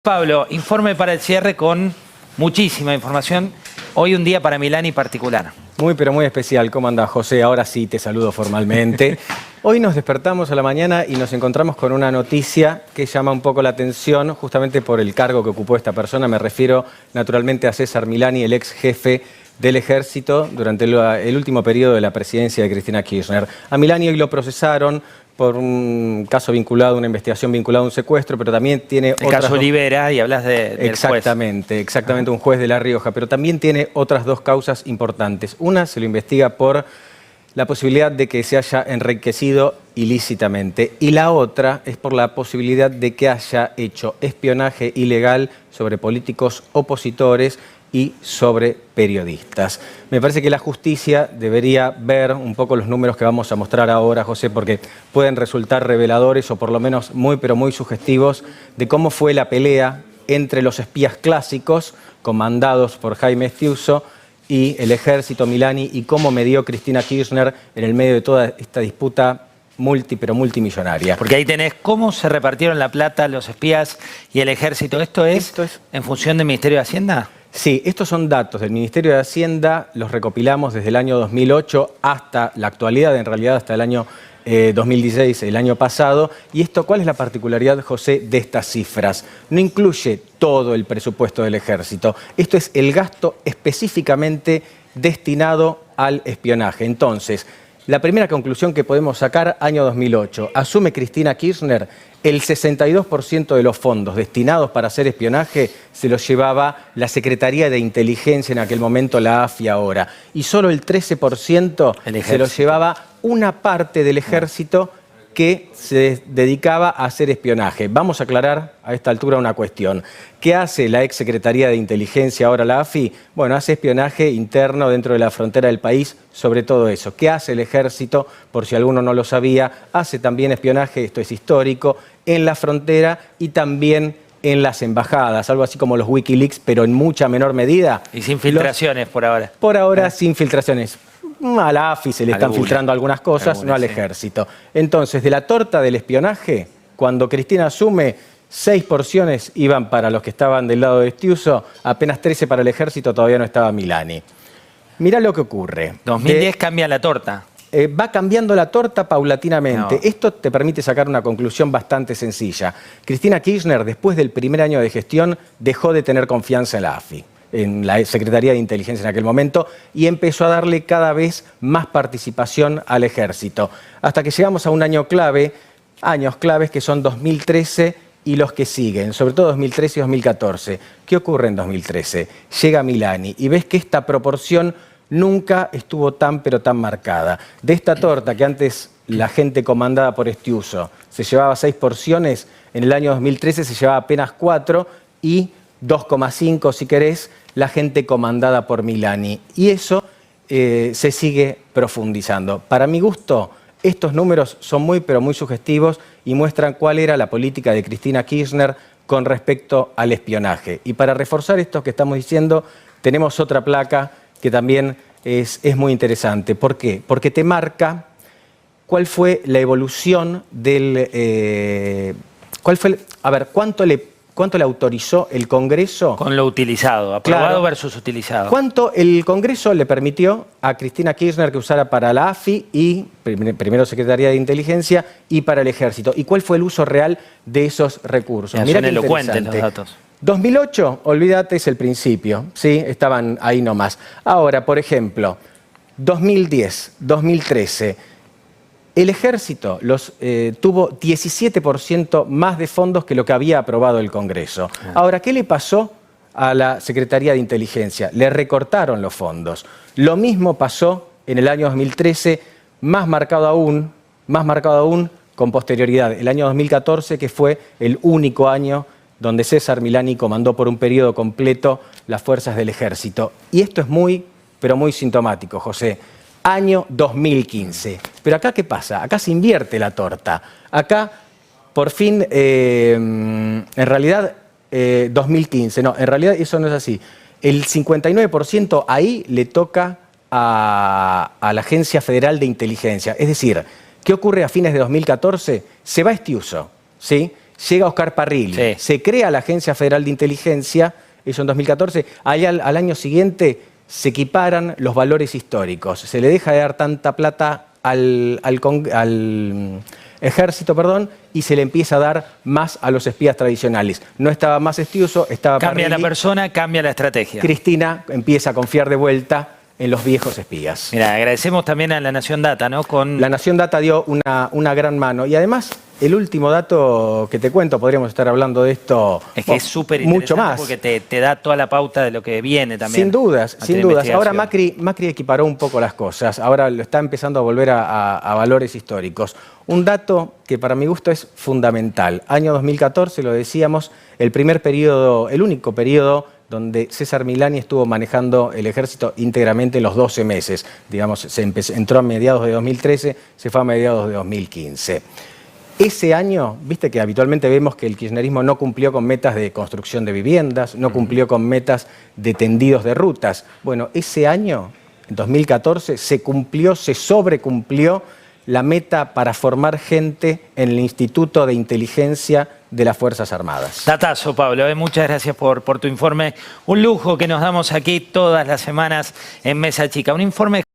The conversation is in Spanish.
Pablo, informe para el cierre con muchísima información. Hoy un día para Milani particular. Muy, pero muy especial. ¿Cómo andás, José? Ahora sí te saludo formalmente. Hoy nos despertamos a la mañana y nos encontramos con una noticia que llama un poco la atención, justamente por el cargo que ocupó esta persona. Me refiero naturalmente a César Milani, el ex jefe del Ejército durante el último periodo de la presidencia de Cristina Kirchner. A Milani hoy lo procesaron por un caso vinculado, una investigación vinculada a un secuestro, pero también tiene el caso Olivera, y hablas del exactamente, juez. Exactamente, un juez de La Rioja, pero también tiene otras dos causas importantes. Una se lo investiga por la posibilidad de que se haya enriquecido ilícitamente y la otra es por la posibilidad de que haya hecho espionaje ilegal sobre políticos opositores y sobre periodistas. Me parece que la justicia debería ver un poco los números que vamos a mostrar ahora, José, porque pueden resultar reveladores o por lo menos muy, pero muy sugestivos de cómo fue la pelea entre los espías clásicos comandados por Jaime Estiuso y el Ejército Milani y cómo medió Cristina Kirchner en el medio de toda esta disputa pero multimillonaria. Porque ahí tenés cómo se repartieron la plata los espías y el Ejército. ¿Esto es en función del Ministerio de Hacienda? Sí, estos son datos del Ministerio de Hacienda, los recopilamos desde el año 2008 hasta la actualidad, en realidad hasta el año 2016, el año pasado. ¿Y esto cuál es la particularidad, José, de estas cifras? No incluye todo el presupuesto del Ejército. Esto es el gasto específicamente destinado al espionaje. Entonces, la primera conclusión que podemos sacar, año 2008, asume Cristina Kirchner, el 62% de los fondos destinados para hacer espionaje se los llevaba la Secretaría de Inteligencia en aquel momento, la AFI ahora, y solo el 13% se los llevaba una parte del Ejército que se dedicaba a hacer espionaje. Vamos a aclarar a esta altura una cuestión. ¿Qué hace la ex Secretaría de Inteligencia, ahora la AFI? Bueno, hace espionaje interno dentro de la frontera del país, sobre todo eso. ¿Qué hace el Ejército? Por si alguno no lo sabía, hace también espionaje, esto es histórico, en la frontera y también en las embajadas, algo así como los Wikileaks, pero en mucha menor medida. Y sin filtraciones por ahora. Por ahora sin filtraciones. A la AFI se le están filtrando algunas cosas, no al Ejército. Entonces, de la torta del espionaje, cuando Cristina asume, 6 porciones iban para los que estaban del lado de Estiuso, apenas 13 para el Ejército, todavía no estaba Milani. Mirá lo que ocurre. 2010 cambia la torta. Va cambiando la torta paulatinamente. No. Esto te permite sacar una conclusión bastante sencilla. Cristina Kirchner, después del primer año de gestión, dejó de tener confianza en la AFI, en la Secretaría de Inteligencia en aquel momento, y empezó a darle cada vez más participación al Ejército. Hasta que llegamos a un año clave, años claves que son 2013 y los que siguen, sobre todo 2013 y 2014. ¿Qué ocurre en 2013? Llega Milani y ves que esta proporción nunca estuvo tan pero tan marcada. De esta torta que antes la gente comandada por Estiuso se llevaba 6 porciones, en el año 2013 se llevaba apenas 4 y 2,5 si querés, la gente comandada por Milani. Y eso se sigue profundizando. Para mi gusto, estos números son muy pero muy sugestivos y muestran cuál era la política de Cristina Kirchner con respecto al espionaje. Y para reforzar esto que estamos diciendo, tenemos otra placa que también es muy interesante. ¿Por qué? Porque te marca cuál fue la evolución del... ¿cuánto le autorizó el Congreso? Con lo utilizado, aprobado versus utilizado. ¿Cuánto el Congreso le permitió a Cristina Kirchner que usara para la AFI y, primero Secretaría de Inteligencia, y para el Ejército? ¿Y cuál fue el uso real de esos recursos? Mirá qué elocuentes los datos. 2008, olvídate, es el principio, ¿sí? Estaban ahí nomás. Ahora, por ejemplo, 2010, 2013, el Ejército tuvo 17% más de fondos que lo que había aprobado el Congreso. Ahora, ¿qué le pasó a la Secretaría de Inteligencia? Le recortaron los fondos. Lo mismo pasó en el año 2013, más marcado aún con posterioridad. El año 2014, que fue el único año donde César Milani comandó por un periodo completo las fuerzas del Ejército. Y esto es muy, pero muy sintomático, José. Año 2015. Pero acá, ¿qué pasa? Acá se invierte la torta. Acá, por fin, en realidad, 2015. No, en realidad eso no es así. El 59% ahí le toca a la Agencia Federal de Inteligencia. Es decir, ¿qué ocurre a fines de 2014? Se va Estiuso, ¿sí? llega Oscar Parrilli, Sí. se crea la Agencia Federal de Inteligencia, eso en 2014, ahí al año siguiente se equiparan los valores históricos, se le deja de dar tanta plata al ejército, y se le empieza a dar más a los espías tradicionales. No estaba más Estiuso, estaba Cambia Parrilli. la persona, cambia la estrategia. Cristina empieza a confiar de vuelta en los viejos espías. Mira, agradecemos también a La Nación Data, ¿no? La Nación Data dio una gran mano. Y además, el último dato que te cuento, podríamos estar hablando de esto Es que es súper interesante mucho más. porque te da toda la pauta de lo que viene también. Sin dudas, a sin tu dudas. Ahora investigación. Macri equiparó un poco las cosas. Ahora lo está empezando a volver a valores históricos. Un dato que para mi gusto es fundamental. Año 2014, lo decíamos, el único periodo donde César Milani estuvo manejando el ejército íntegramente los 12 meses. Digamos, entró a mediados de 2013, se fue a mediados de 2015. Ese año, viste que habitualmente vemos que el kirchnerismo no cumplió con metas de construcción de viviendas, no cumplió con metas de tendidos de rutas. Bueno, ese año, en 2014, se sobrecumplió la meta para formar gente en el Instituto de Inteligencia de las Fuerzas Armadas. Datazo, Pablo, muchas gracias por tu informe. Un lujo que nos damos aquí todas las semanas en Mesa Chica. Un informe